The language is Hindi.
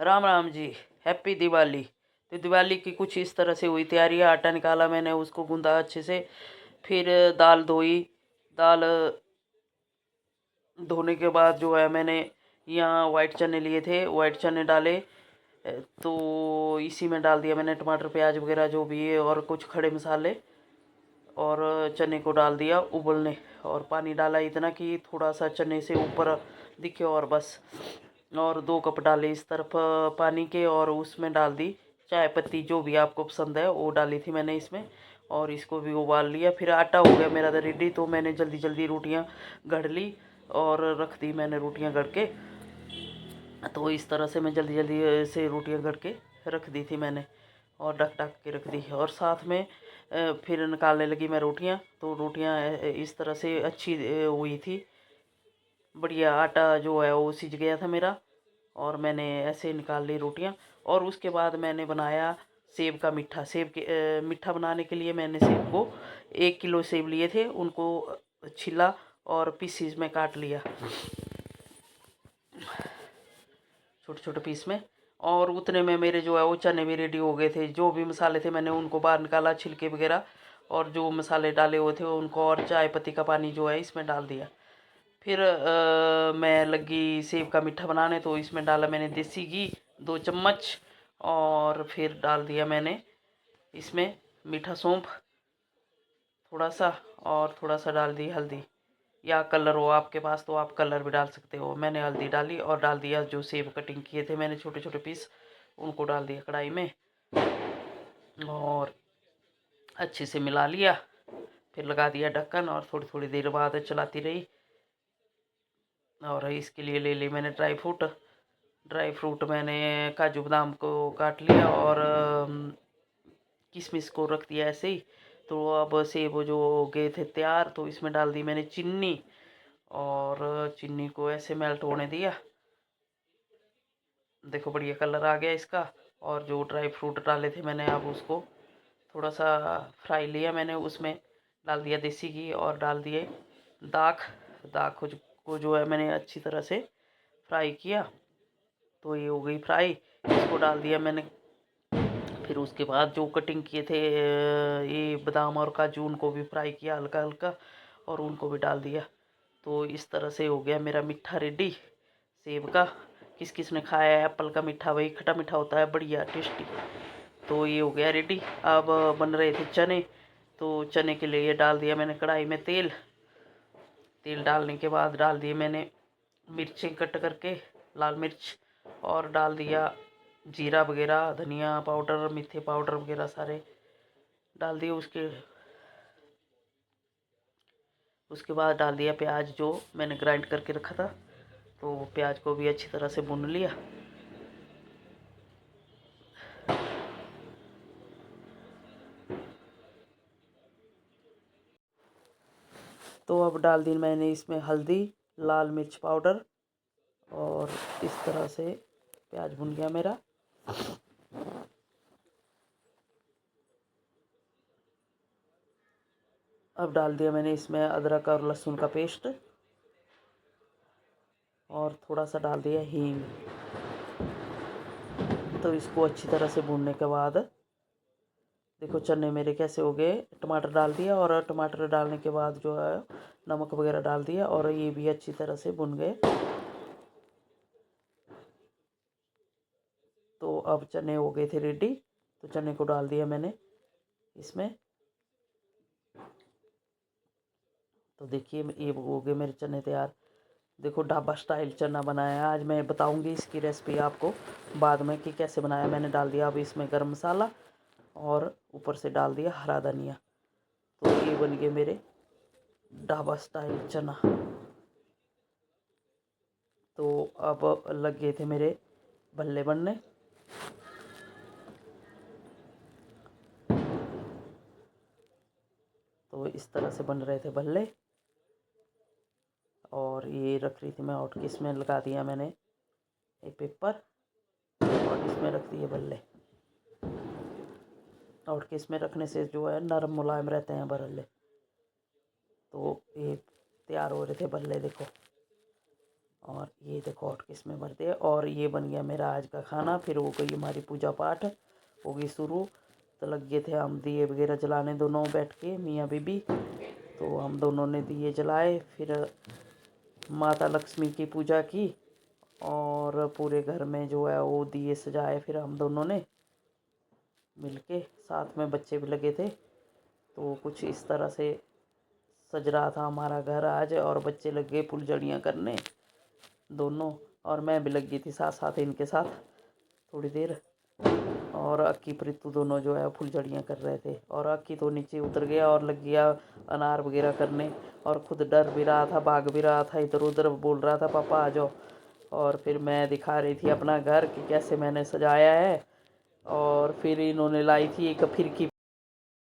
राम राम जी। हैप्पी दिवाली। तो दिवाली की कुछ इस तरह से हुई तैयारी। आटा निकाला मैंने, उसको गूंदा अच्छे से। फिर दाल धोई। दाल धोने के बाद जो है मैंने यहाँ वाइट चने लिए थे, वाइट चने डाले। तो इसी में डाल दिया मैंने टमाटर प्याज वगैरह जो भी है और कुछ खड़े मसाले, और चने को डाल दिया उबलने। और पानी डाला इतना कि थोड़ा सा चने से ऊपर दिखे, और बस। और 2 कप डाले इस तरफ पानी के, और उसमें डाल दी चाय पत्ती, जो भी आपको पसंद है वो डाली थी मैंने इसमें। और इसको भी उबाल लिया। फिर आटा हो गया मेरा रेडी। तो मैंने जल्दी जल्दी रोटियां गढ़ ली और रख दी मैंने रोटियां गढ़ के। तो इस तरह से मैं जल्दी जल्दी से रोटियां गढ़ के रख दी थी मैंने, और ढक ढक के रख दी। और साथ में फिर निकालने लगी मैं रोटियां। तो रोटियां इस तरह से अच्छी हुई थी, बढ़िया। आटा जो है वो सिज गया था मेरा, और मैंने ऐसे निकाल ली रोटियां। और उसके बाद मैंने बनाया सेब का मीठा। सेब के मीठा बनाने के लिए मैंने सेब को 1 किलो सेब लिए थे, उनको छिला और पीसीज में काट लिया, छोटे छोटे पीस में। और उतने में मेरे जो है वो चने भी रेडी हो गए थे। जो भी मसाले थे मैंने उनको बाहर निकाला, छिलके वगैरह, और जो मसाले डाले हुए थे उनको, और चाय पत्ती का पानी जो है इसमें डाल दिया। फिर मैं लगी सेब का मीठा बनाने। तो इसमें डाला मैंने देसी घी 2 चम्मच, और फिर डाल दिया मैंने इसमें मीठा सौंफ थोड़ा सा, और थोड़ा सा डाल दी हल्दी, या कलर हो आपके पास तो आप कलर भी डाल सकते हो। मैंने हल्दी डाली, और डाल दिया जो सेब कटिंग किए थे मैंने छोटे छोटे पीस, उनको डाल दिया कढ़ाई में, और अच्छे से मिला लिया। फिर लगा दिया ढक्कन, और थोड़ी थोड़ी देर बाद चलाती रही। और इसके लिए ले ली मैंने ड्राई फ्रूट। ड्राई फ्रूट मैंने काजू बादाम को काट लिया, और किशमिश को रख दिया ऐसे ही। तो अब सेब जो हो गए थे तैयार, तो इसमें डाल दी मैंने चीनी, और चीनी को ऐसे मेल्ट होने दिया। देखो बढ़िया कलर आ गया इसका। और जो ड्राई फ्रूट डाले थे मैंने, अब उसको थोड़ा सा फ्राई लिया मैंने, उसमें डाल दिया देसी घी, और डाल दिए दाख। दाख को जो है मैंने अच्छी तरह से फ्राई किया। तो ये हो गई फ्राई, इसको डाल दिया मैंने। फिर उसके बाद जो कटिंग किए थे ये बादाम और काजू, उनको भी फ्राई किया हल्का हल्का, और उनको भी डाल दिया। तो इस तरह से हो गया मेरा मीठा रेडी सेब का। किस किस ने खाया है एप्पल का मीठा, वही खट्टा मीठा होता है, बढ़िया टेस्टी। तो ये हो गया रेडी। अब बन रहे थे चने। तो चने के लिए डाल दिया मैंने कढ़ाई में तेल। तेल डालने के बाद डाल दिए मैंने मिर्चें कट करके, लाल मिर्च, और डाल दिया जीरा वगैरह, धनिया पाउडर, मीठे पाउडर वगैरह सारे डाल दिए। उसके बाद डाल दिया प्याज जो मैंने ग्राइंड करके रखा था। तो प्याज को भी अच्छी तरह से भून लिया। तो अब डाल दी मैंने इसमें हल्दी, लाल मिर्च पाउडर, और इस तरह से प्याज भुन गया मेरा। अब डाल दिया मैंने इसमें अदरक और लहसुन का पेस्ट, और थोड़ा सा डाल दिया हींग। तो इसको अच्छी तरह से भूनने के बाद देखो चने मेरे कैसे हो गए। टमाटर डाल दिया, और टमाटर डालने के बाद जो है नमक वगैरह डाल दिया, और ये भी अच्छी तरह से भुन गए। तो अब चने हो गए थे रेडी। तो चने को डाल दिया मैंने इसमें। तो देखिए ये हो गए मेरे चने तैयार। देखो ढाबा स्टाइल चना बनाया। आज मैं बताऊंगी इसकी रेसिपी आपको बाद में कि कैसे बनाया। मैंने डाल दिया अब इसमें गरम मसाला, और ऊपर से डाल दिया हरा धनिया। तो ये बन गए मेरे ढाबा स्टाइल चना। तो अब लग गए थे मेरे भल्ले बनने। तो इस तरह से बन रहे थे भल्ले। और ये रख रही थी मैं और इसमें लगा दिया मैंने एक पेपर, और इसमें रख दिए भल्ले। और इसमें रखने से जो है नरम मुलायम रहते हैं भल्ले। तो ये तैयार हो रहे थे भल्ले देखो। और ये देखो हॉट केस में भर दिया। और ये बन गया मेरा आज का खाना। फिर हो गई हमारी पूजा पाठ हो गई शुरू। तो लग गए थे हम दिए वगैरह जलाने दोनों बैठ के, मियाँ बीबी। तो हम दोनों ने दिए जलाए, फिर माता लक्ष्मी की पूजा की और पूरे घर में जो है वो दिए सजाए। फिर हम दोनों ने मिलके, साथ में बच्चे भी लगे थे। तो कुछ इस तरह से सज रहा था हमारा घर आज। और बच्चे लग गए फुलझड़ियाँ करने दोनों, और मैं भी लग गई थी साथ साथ इनके साथ थोड़ी देर। और अक्की प्रीतू दोनों जो है फुलझड़ियाँ कर रहे थे। और अक्की तो नीचे उतर गया और लग गया अनार वगैरह करने। और खुद डर भी रहा था, भाग भी रहा था, इधर उधर बोल रहा था पापा आ जाओ। और फिर मैं दिखा रही थी अपना घर कि कैसे मैंने सजाया है। और फिर इन्होंने लाई थी एक फिरकी